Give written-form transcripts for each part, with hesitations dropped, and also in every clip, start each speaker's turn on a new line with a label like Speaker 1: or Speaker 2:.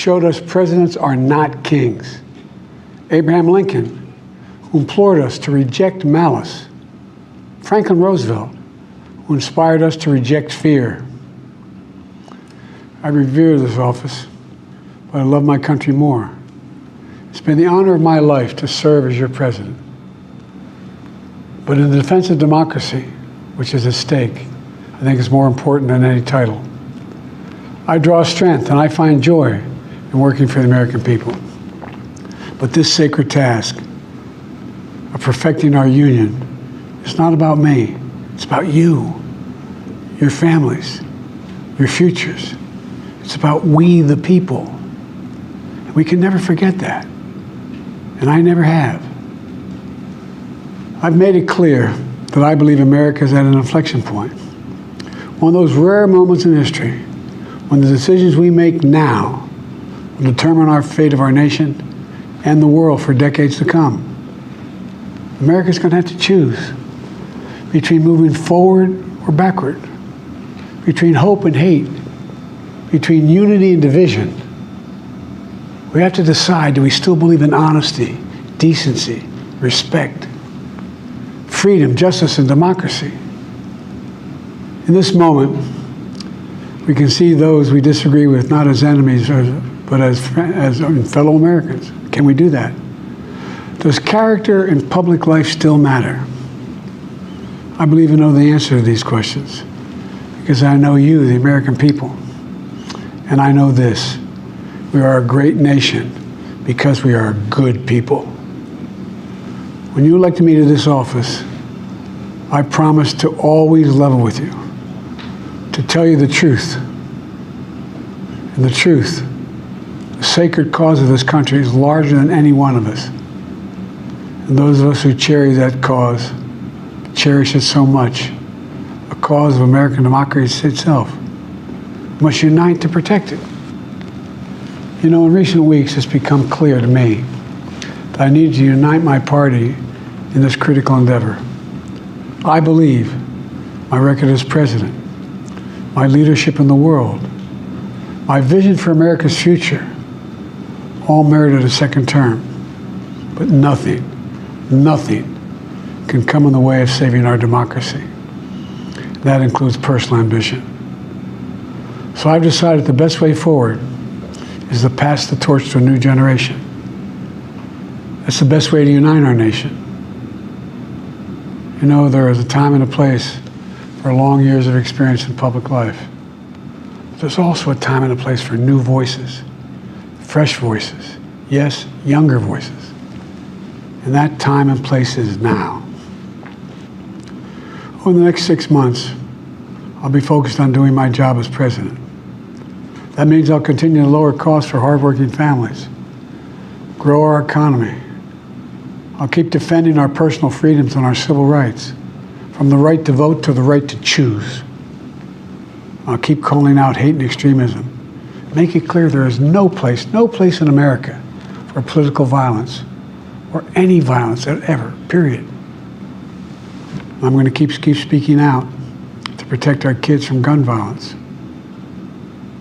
Speaker 1: showed us presidents are not kings. Abraham Lincoln, who implored us to reject malice. Franklin Roosevelt, who inspired us to reject fear. I revere this office, but I love my country more. It's been the honor of my life to serve as your president. But in the defense of democracy, which is at stake, I think it's more important than any title. I draw strength and I find joy in working for the American people. But this sacred task of perfecting our union is not about me. It's about you, your families, your futures. It's about we, the people. And we can never forget that. And I never have. I've made it clear that I believe America is at an inflection point. One of those rare moments in history when the decisions we make now will determine our fate of our nation and the world for decades to come. America's going to have to choose between moving forward or backward, between hope and hate, between unity and division. We have to decide, do we still believe in honesty, decency, respect, freedom, justice, and democracy? In this moment, we can see those we disagree with not as enemies, but as fellow Americans. Can we do that? Does character in public life still matter? I believe I know the answer to these questions because I know you, the American people. And I know this: we are a great nation because we are good people. When you elected me to this office, I promised to always level with you, to tell you the truth. And the truth, the sacred cause of this country, is larger than any one of us. And those of us who cherish that cause, cherish it so much, a cause of American democracy itself, must unite to protect it. You know, in recent weeks, it's become clear to me that I need to unite my party in this critical endeavor. I believe my record as president, my leadership in the world, my vision for America's future, all merited a second term. But nothing can come in the way of saving our democracy. That includes personal ambition. So I've decided the best way forward is to pass the torch to a new generation. That's the best way to unite our nation. You know, there is a time and a place for long years of experience in public life. But there's also a time and a place for new voices, fresh voices, yes, younger voices. And that time and place is now. Over the next 6 months, I'll be focused on doing my job as president. That means I'll continue to lower costs for hardworking families, grow our economy. I'll keep defending our personal freedoms and our civil rights, from the right to vote to the right to choose. I'll keep calling out hate and extremism. Make it clear there is no place in America for political violence or any violence ever, period. I'm going to keep speaking out to protect our kids from gun violence,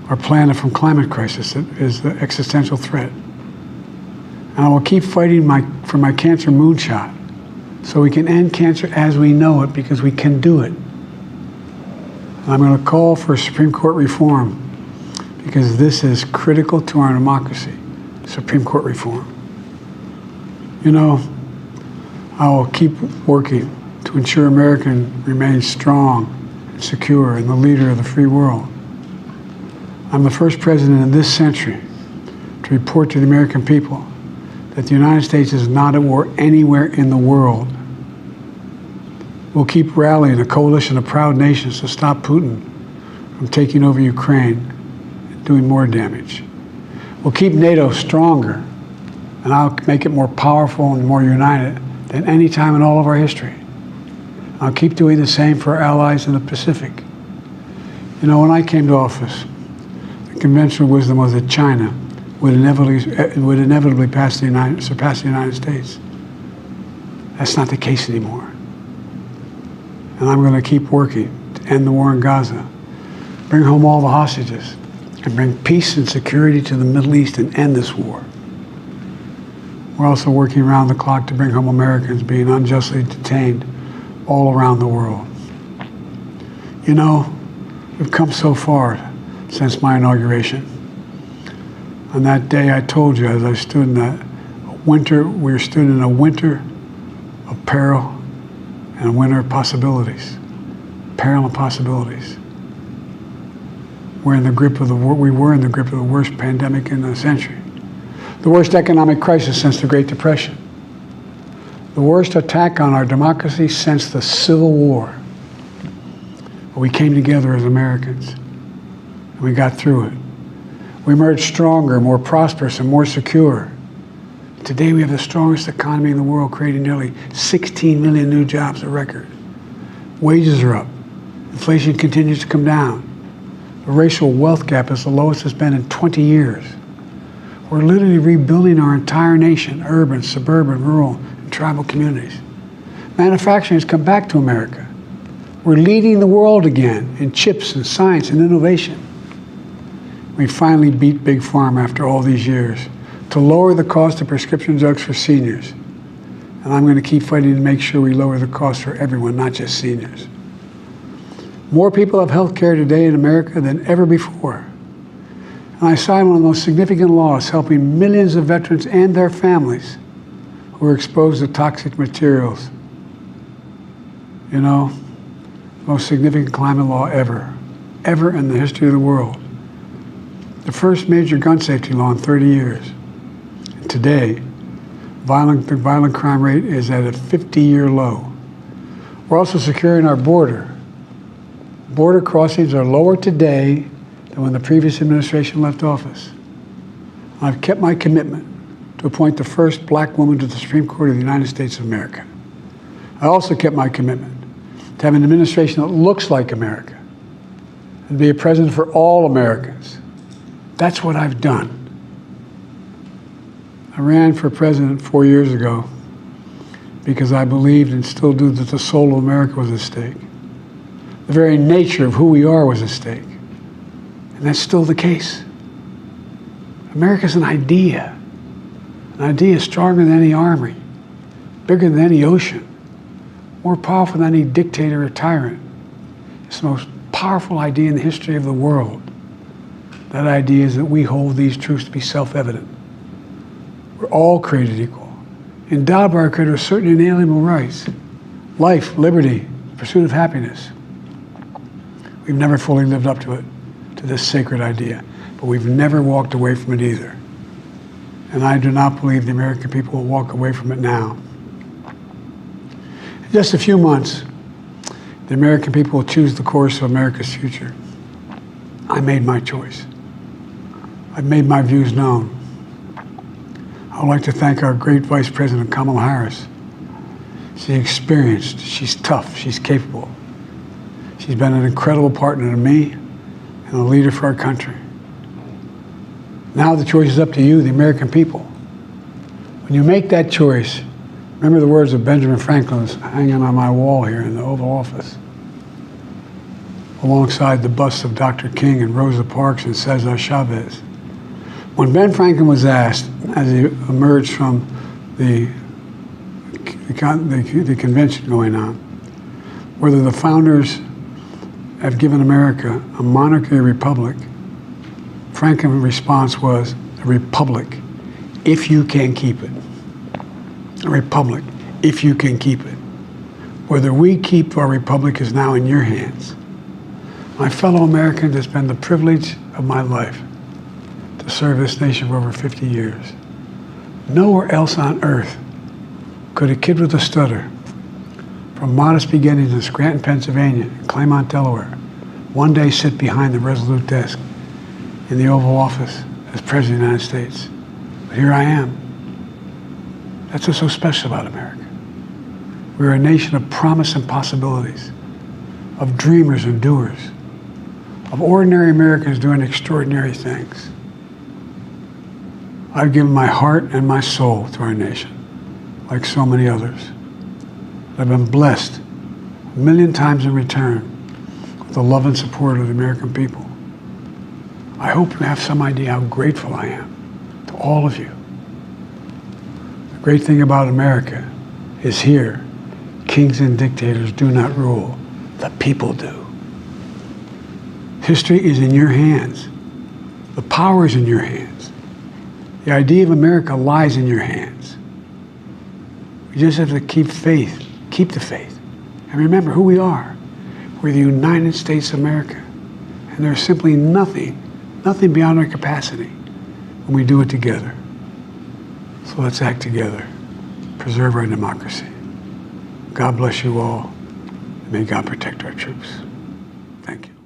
Speaker 1: our planet from climate crisis that is the existential threat. And I will keep fighting for my cancer moonshot so we can end cancer as we know it, because we can do it. And I'm going to call for Supreme Court reform because this is critical to our democracy, Supreme Court reform. You know, I will keep working to ensure America remains strong and secure and the leader of the free world. I'm the first president in this century to report to the American people that the United States is not at war anywhere in the world. We'll keep rallying a coalition of proud nations to stop Putin from taking over Ukraine and doing more damage. We'll keep NATO stronger, and I'll make it more powerful and more united than any time in all of our history. I'll keep doing the same for our allies in the Pacific. You know, when I came to office, the conventional wisdom was that China would inevitably surpass the United States. That's not the case anymore. And I'm going to keep working to end the war in Gaza, bring home all the hostages, and bring peace and security to the Middle East and end this war. We're also working around the clock to bring home Americans being unjustly detained all around the world. You know, we've come so far since my inauguration. On that day, I told you, as I stood in that winter, we stood in a winter of peril and a winter of possibilities. Peril and possibilities. We were in the grip of the worst pandemic in a century. The worst economic crisis since the Great Depression. The worst attack on our democracy since the Civil War. But we came together as Americans, and we got through it. We emerged stronger, more prosperous, and more secure. Today we have the strongest economy in the world, creating nearly 16 million new jobs, a record. Wages are up. Inflation continues to come down. The racial wealth gap is the lowest it's been in 20 years. We're literally rebuilding our entire nation, urban, suburban, rural, and tribal communities. Manufacturing has come back to America. We're leading the world again in chips and science and innovation. We finally beat Big Pharma after all these years to lower the cost of prescription drugs for seniors. And I'm going to keep fighting to make sure we lower the cost for everyone, not just seniors. More people have health care today in America than ever before. And I signed one of the most significant laws helping millions of veterans and their families who were exposed to toxic materials. You know, most significant climate law ever in the history of the world. The first major gun safety law in 30 years. And today, the violent crime rate is at a 50-year low. We're also securing our border. Border crossings are lower today than when the previous administration left office. I've kept my commitment to appoint the first black woman to the Supreme Court of the United States of America. I also kept my commitment to have an administration that looks like America and be a president for all Americans. That's what I've done. I ran for president 4 years ago because I believed and still do that the soul of America was at stake. The very nature of who we are was at stake. And that's still the case. America's an idea. An idea stronger than any army, bigger than any ocean, more powerful than any dictator or tyrant. It's the most powerful idea in the history of the world. That idea is that we hold these truths to be self-evident. We're all created equal, endowed by our Creator with certain inalienable rights: life, liberty, pursuit of happiness. We've never fully lived up to it, to this sacred idea, but we've never walked away from it either. And I do not believe the American people will walk away from it now. In just a few months, the American people will choose the course of America's future. I made my choice. I've made my views known. I would like to thank our great Vice President Kamala Harris. She's experienced, she's tough, she's capable. She's been an incredible partner to me and a leader for our country. Now the choice is up to you, the American people. When you make that choice, remember the words of Benjamin Franklin hanging on my wall here in the Oval Office, alongside the busts of Dr. King and Rosa Parks and Cesar Chavez. When Ben Franklin was asked, as he emerged from the convention going on, whether the founders have given America a monarchy or republic, Franklin's response was, a republic, if you can keep it. A republic, if you can keep it. Whether we keep our republic is now in your hands. My fellow Americans, it's been the privilege of my life to serve this nation for over 50 years. Nowhere else on earth could a kid with a stutter, from modest beginnings in Scranton, Pennsylvania, and Claymont, Delaware, one day sit behind the resolute desk in the Oval Office as President of the United States. But here I am. That's what's so special about America. We're a nation of promise and possibilities, of dreamers and doers, of ordinary Americans doing extraordinary things. I've given my heart and my soul to our nation, like so many others. I've been blessed a million times in return with the love and support of the American people. I hope you have some idea how grateful I am to all of you. The great thing about America is here, kings and dictators do not rule, the people do. History is in your hands. The power is in your hands. The idea of America lies in your hands. We just have to keep faith, keep the faith, and remember who we are. We're the United States of America, and there's simply nothing beyond our capacity when we do it together. So let's act together, preserve our democracy. God bless you all, and may God protect our troops. Thank you.